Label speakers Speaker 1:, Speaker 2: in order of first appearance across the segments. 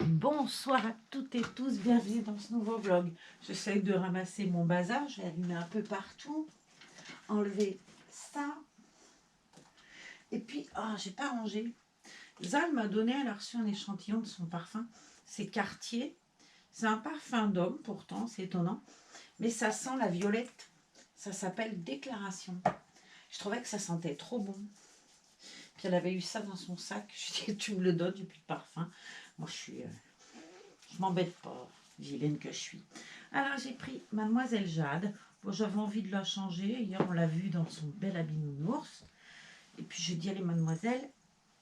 Speaker 1: Bonsoir à toutes et tous, bienvenue dans ce nouveau vlog. J'essaye de ramasser mon bazar, je vais allumer un peu partout, enlever ça. Et puis, j'ai pas rangé. Zal m'a donné, elle a reçu un échantillon de son parfum. C'est Cartier. C'est un parfum d'homme pourtant, c'est étonnant. Mais ça sent la violette. Ça s'appelle Déclaration. Je trouvais que ça sentait trop bon. Puis elle avait eu ça dans son sac. Je dis, tu me le donnes, j'ai plus de parfum. Moi, je m'embête pas, vilaine que je suis. Alors j'ai pris Mademoiselle Jade. Bon, j'avais envie de la changer. Hier on l'a vue dans son bel habit nounours. Et puis je dis allez mademoiselle,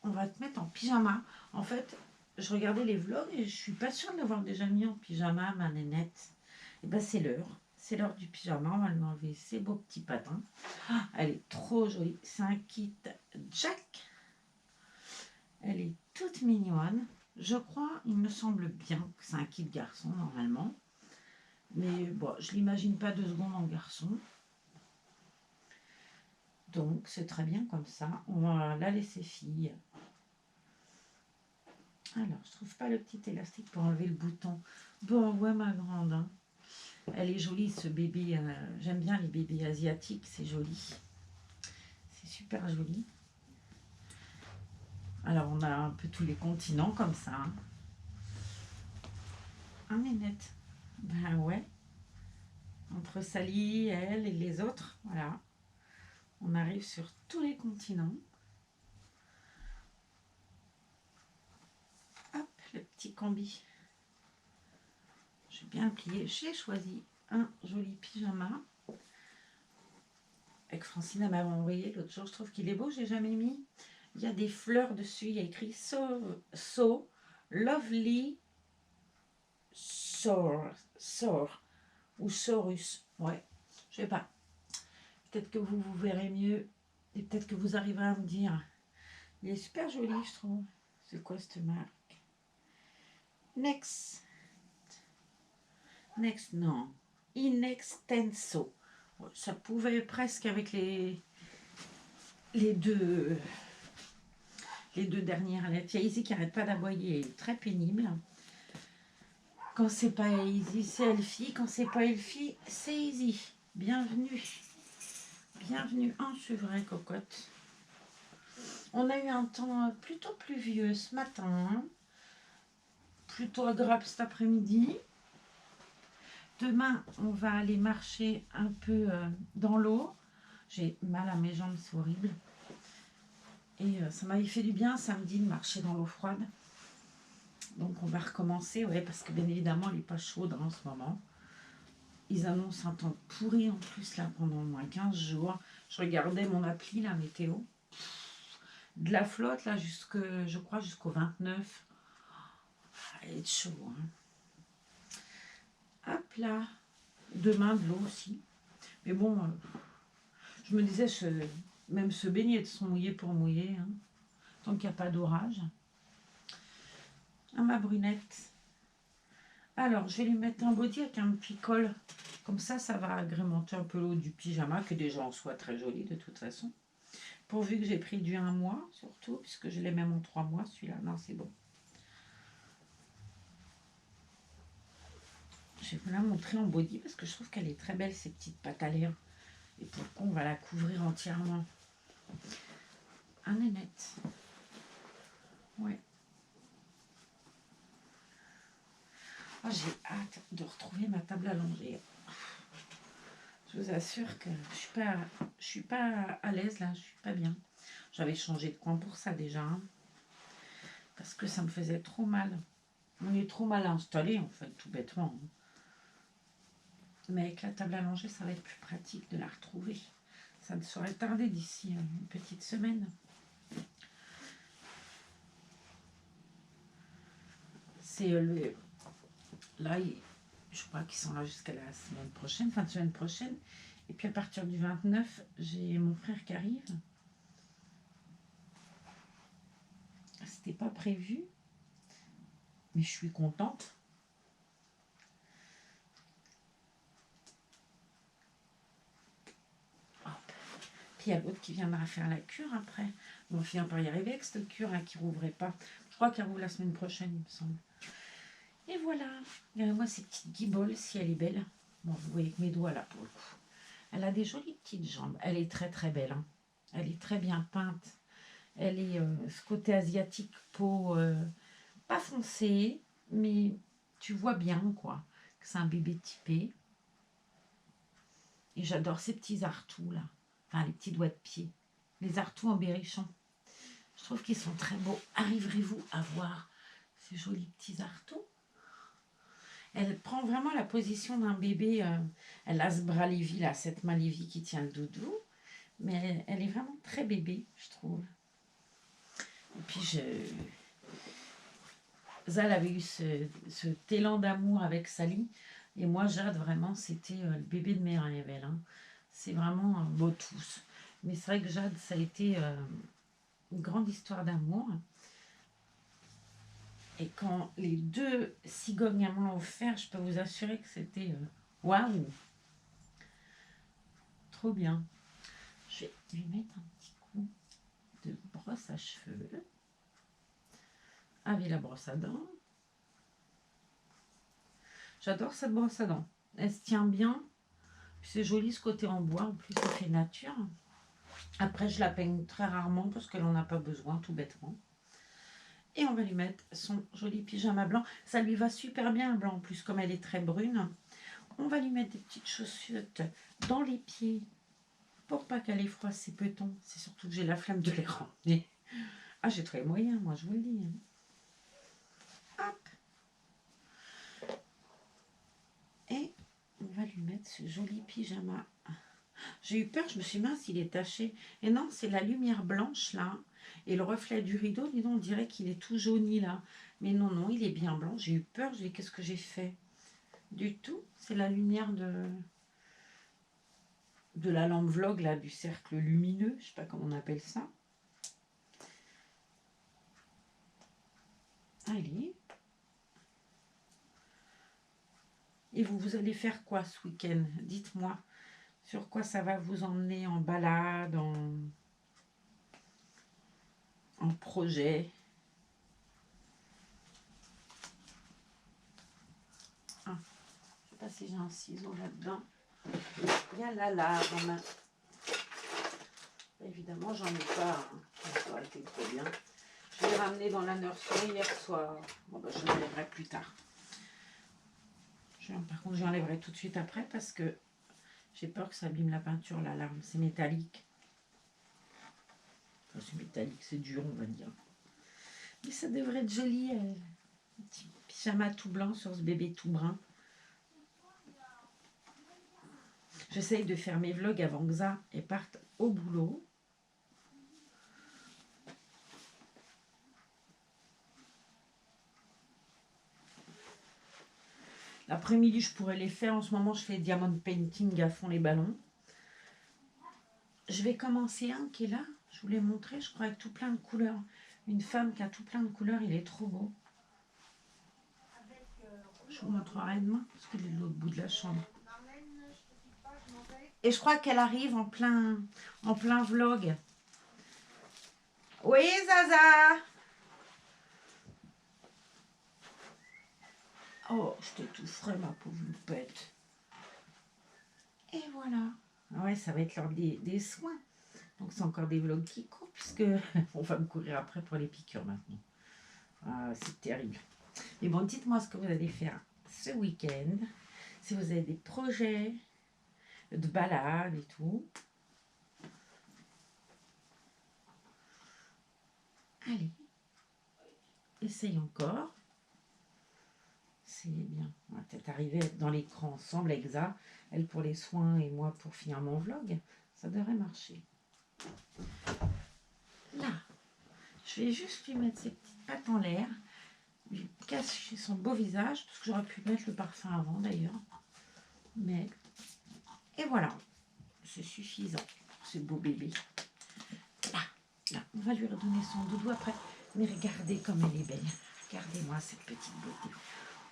Speaker 1: on va te mettre en pyjama. En fait, je regardais les vlogs et je suis pas sûre de l'avoir déjà mis en pyjama, ma nénette. Et ben c'est l'heure. C'est l'heure du pyjama. On va lui enlever ses beaux petits patins. Elle est trop jolie. C'est un kit Jack. Elle est toute mignonne. Je crois, il me semble bien que c'est un kit garçon normalement. Mais bon, je l'imagine pas 2 secondes en garçon. Donc c'est très bien comme ça. On va la laisser fille. Alors, je trouve pas le petit élastique pour enlever le bouton. Bon, ouais ma grande. Hein. Elle est jolie ce bébé. J'aime bien les bébés asiatiques, c'est joli. C'est super joli. Alors on a un peu tous les continents comme ça. Hein. Ah nénette. Ben ouais. Entre Sally, elle et les autres, voilà. On arrive sur tous les continents. Hop, le petit combi. J'ai bien plié. J'ai choisi un joli pyjama. Avec Francine, elle m'avait envoyé l'autre jour. Je trouve qu'il est beau, j'ai jamais mis. Il y a des fleurs dessus. Il y a écrit So Lovely Sor ou Saurus. Ouais, je sais pas. Peut-être que vous verrez mieux. Et peut-être que vous arriverez à me dire. Il est super joli, je trouve. C'est quoi cette marque? Next, non. Inextenso. Ça pouvait presque avec les deux dernières lettres. Il y a Easy qui n'arrête pas d'aboyer, elle est très pénible. Quand c'est pas Easy, c'est Elfie. Quand c'est pas Elfie, c'est Easy. Bienvenue. Bienvenue. Oh, c'est vrai, cocotte. On a eu un temps plutôt pluvieux ce matin. Plutôt agréable cet après-midi. Demain, on va aller marcher un peu dans l'eau. J'ai mal à mes jambes, c'est horrible. Et ça m'avait fait du bien samedi de marcher dans l'eau froide. Donc on va recommencer, ouais, parce que bien évidemment, elle n'est pas chaude en ce moment. Ils annoncent un temps pourri en plus là pendant au moins 15 jours. Je regardais mon appli, la météo. De la flotte là, je crois jusqu'au 29. Ça va être chaud. Hein. Hop là. Demain de l'eau aussi. Mais bon, je me disais, même se baigner de son mouillé pour mouiller. Hein, tant qu'il n'y a pas d'orage. Ah, ma brunette. Alors, je vais lui mettre un body avec un petit col. Comme ça va agrémenter un peu l'eau du pyjama, qui déjà en soit très joli de toute façon. Pourvu que j'ai pris du 1 mois, surtout, puisque je l'ai même en 3 mois, celui-là. Non, c'est bon. Je vais vous la montrer en body, parce que je trouve qu'elle est très belle, ces petites pattes à l'air. Et pour le coup, on va la couvrir entièrement. Un nénette. Ouais. Oh, j'ai hâte de retrouver ma table à langer. Je vous assure que je suis pas à l'aise là, je suis pas bien. J'avais changé de coin pour ça déjà, hein, parce que ça me faisait trop mal. On est trop mal installé en fait, tout bêtement. Hein. Mais avec la table à langer, ça va être plus pratique de la retrouver. Ça ne saurait tarder d'ici une petite semaine. C'est là, je crois qu'ils sont là jusqu'à la semaine prochaine, fin de semaine prochaine. Et puis à partir du 29, j'ai mon frère qui arrive. C'était pas prévu, mais je suis contente. Hop. Puis il y a l'autre qui viendra faire la cure après. On va finir par y arriver avec cette cure là qui rouvrait pas. Je crois qu'elle rouvre la semaine prochaine, il me semble. Et voilà. Regardez-moi ces petites guiboles, si elle est belle. Bon, vous voyez que mes doigts là pour le coup. Elle a des jolies petites jambes. Elle est très très belle. Hein. Elle est très bien peinte. Elle est ce côté asiatique, peau pas foncée, mais tu vois bien quoi que c'est un bébé typé. Et j'adore ces petits artous là. Enfin, les petits doigts de pied. Les artous en berrichon. Je trouve qu'ils sont très beaux. Arriverez-vous à voir ces jolis petits artous? Elle prend vraiment la position d'un bébé. Elle a ce bras lévi, là, cette main lévie qui tient le doudou. Mais elle est vraiment très bébé, je trouve. Et puis, Zal avait eu cet élan d'amour avec Sally. Et moi, Jade, vraiment, c'était le bébé de mes rêves, elle. Hein. C'est vraiment beau tous. Mais c'est vrai que Jade, ça a été une grande histoire d'amour. Et quand les deux cigognes me l'ont offert, je peux vous assurer que c'était waouh! Trop bien. Je vais lui mettre un petit coup de brosse à cheveux. Avec la brosse à dents. J'adore cette brosse à dents. Elle se tient bien. C'est joli ce côté en bois. En plus, ça fait nature. Après, je la peigne très rarement parce qu'elle n'en a pas besoin, tout bêtement. Et on va lui mettre son joli pyjama blanc. Ça lui va super bien le blanc. En plus, comme elle est très brune. On va lui mettre des petites chaussettes dans les pieds. Pour pas qu'elle ait froid ses petons. C'est surtout que j'ai la flemme de les ramener. Ah, j'ai trouvé moyen, moi, je vous le dis. Hop. Et on va lui mettre ce joli pyjama. J'ai eu peur, je me suis dit, mince, il est taché. Et non, c'est la lumière blanche, là. Et le reflet du rideau, dis donc, on dirait qu'il est tout jauni, là. Mais non, non, il est bien blanc. J'ai eu peur, je dis, qu'est-ce que j'ai fait? Du tout, c'est la lumière de la lampe vlog, là, du cercle lumineux. Je sais pas comment on appelle ça. Allez. Et vous allez faire quoi ce week-end? Dites-moi. Sur quoi ça va vous emmener en balade, en projet? Ah, je sais pas si j'ai un ciseau là-dedans. Il y a la lame. Évidemment, j'en ai pas. Hein. Ça aurait été trop bien. Je l'ai ramené dans la nurserie hier soir. Bon, ben, je l'enlèverai plus tard. Par contre, j'enlèverai tout de suite après parce que j'ai peur que ça abîme la peinture, la larme. C'est métallique. Enfin, c'est métallique, c'est dur, on va dire. Mais ça devrait être joli. Un petit pyjama tout blanc sur ce bébé tout brun. J'essaye de faire mes vlogs avant que ça et parte au boulot. L'après-midi, je pourrais les faire. En ce moment, je fais diamond painting à fond les ballons. Je vais commencer un qui est là. Je vous l'ai montré, je crois, avec tout plein de couleurs. Une femme qui a tout plein de couleurs, il est trop beau. Je vous montrerai demain, parce qu'il est de l'autre bout de la chambre. Et je crois qu'elle arrive en plein vlog. Oui, Zaza! Oh, je t'étoufferai, ma pauvre loupette. Et voilà. Ah ouais, ça va être l'heure des soins. Donc c'est encore des vlogs qui courent, puisque on va me courir après pour les piqûres maintenant. Ah, c'est terrible. Mais bon, dites-moi ce que vous allez faire ce week-end. Si vous avez des projets de balade et tout. Allez. Essaye encore. C'est bien. On va peut-être arriver à être dans l'écran ensemble avec ça. Elle pour les soins et moi pour finir mon vlog. Ça devrait marcher. Là. Je vais juste lui mettre ses petites pattes en l'air. Lui cacher son beau visage. Parce que j'aurais pu mettre le parfum avant d'ailleurs. Mais... Et voilà. C'est suffisant. Ce beau bébé. Là, on va lui redonner son doudou après. Mais regardez comme elle est belle. Regardez-moi cette petite beauté.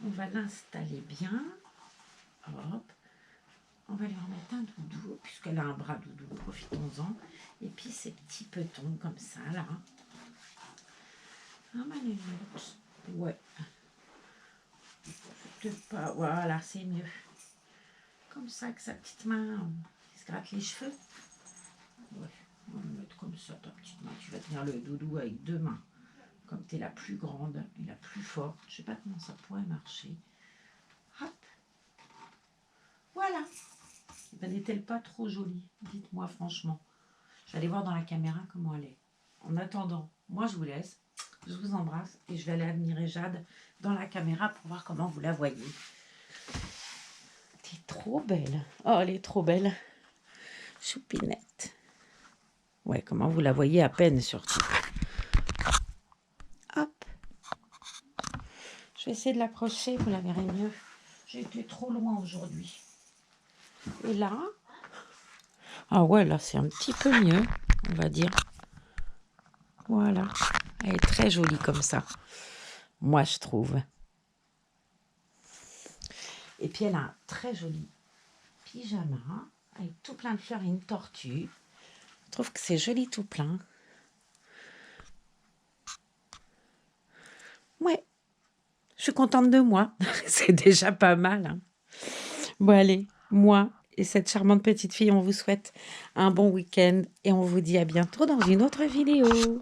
Speaker 1: On va l'installer bien. Hop. On va lui remettre un doudou, puisqu'elle a un bras doudou, profitons-en. Et puis ces petits petons comme ça, là. Un manute. Ouais. peut-être pas. Voilà, c'est mieux. Comme ça, avec sa petite main, il se gratte les cheveux. Ouais, on va le mettre comme ça, ta petite main. Tu vas tenir le doudou avec 2 mains. Comme tu es la plus grande et la plus forte. Je sais pas comment ça pourrait marcher. Hop. Voilà. Ben, n'est-elle pas trop jolie? Dites-moi franchement. Je vais aller voir dans la caméra comment elle est. En attendant, moi je vous laisse. Je vous embrasse et je vais aller admirer Jade dans la caméra pour voir comment vous la voyez. T'es trop belle. Oh, elle est trop belle. Choupinette. Ouais, comment vous la voyez à peine surtout. Hop. Je vais essayer de l'approcher, vous la verrez mieux. J'ai été trop loin aujourd'hui. Et là, ah ouais, là c'est un petit peu mieux, on va dire. Voilà. Elle est très jolie comme ça. Moi, je trouve. Et puis, elle a un très joli pyjama avec tout plein de fleurs et une tortue. Je trouve que c'est joli tout plein. Ouais. Je suis contente de moi. C'est déjà pas mal. Hein. Bon, allez. Moi et cette charmante petite fille, on vous souhaite un bon week-end. Et on vous dit à bientôt dans une autre vidéo.